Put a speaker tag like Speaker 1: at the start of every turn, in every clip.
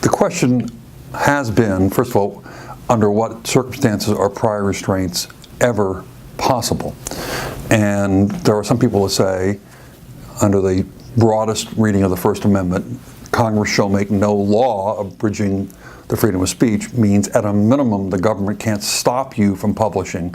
Speaker 1: The question has been, first of all, under what circumstances are prior restraints ever possible? And there are some people who say, under the broadest reading of the First Amendment, Congress shall make no law abridging the freedom of speech means at a minimum the government can't stop you from publishing,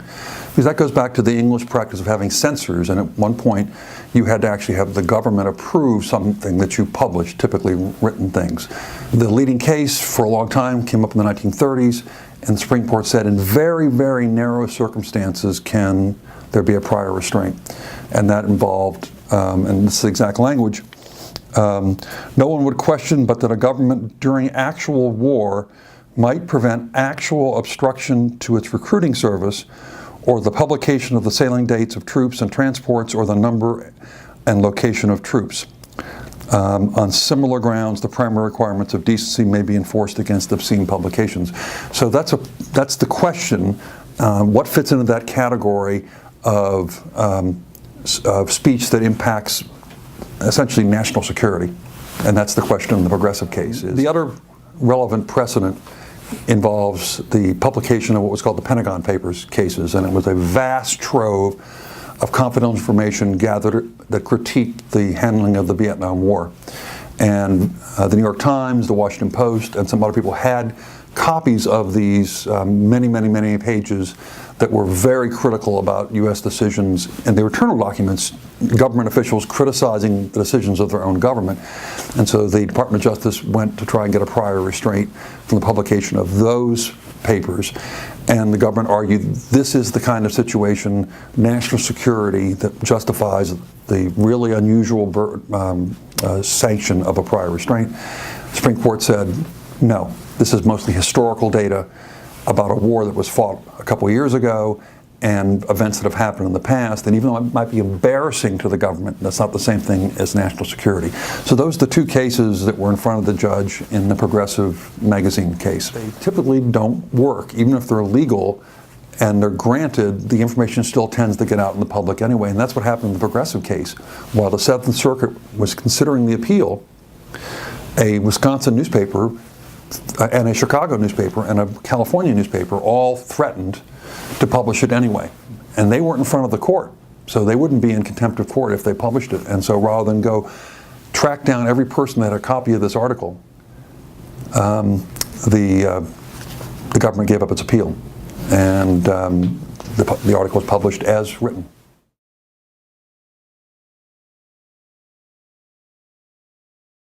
Speaker 1: because that goes back to the English practice of having censors, and at one point you had to actually have the government approve something that you published, typically written things. The leading case for a long time came up in the 1930s, and the Supreme Court said in very, very narrow circumstances can there be a prior restraint, and that involved, and this is the exact language, no one would question but that a government during actual war might prevent actual obstruction to its recruiting service or the publication of the sailing dates of troops and transports or the number and location of troops. On similar grounds, the primary requirements of decency may be enforced against obscene publications. So that's the question. What fits into that category of speech that impacts essentially national security? And that's the question in the Progressive case. The other relevant precedent involves the publication of what was called the Pentagon Papers cases, and it was a vast trove of confidential information gathered that critiqued the handling of the Vietnam War. And the New York Times, the Washington Post, and some other people had copies of these many pages that were very critical about U.S. decisions, and they were internal documents, government officials criticizing the decisions of their own government. And so the Department of Justice went to try and get a prior restraint from the publication of those papers, and the government argued this is the kind of situation, national security, that justifies the really unusual sanction of a prior restraint. The Supreme Court said, no, this is mostly historical data about a war that was fought a couple of years ago and events that have happened in the past, and even though it might be embarrassing to the government, that's not the same thing as national security. So those are the two cases that were in front of the judge in the Progressive magazine case. They typically don't work, even if they're legal and they're granted, the information still tends to get out in the public anyway, and that's what happened in the Progressive case. While the Seventh Circuit was considering the appeal, a Wisconsin newspaper and a Chicago newspaper and a California newspaper all threatened to publish it anyway. And they weren't in front of the court, so they wouldn't be in contempt of court if they published it. And so rather than go track down every person that had a copy of this article, the government gave up its appeal. And the article was published as written.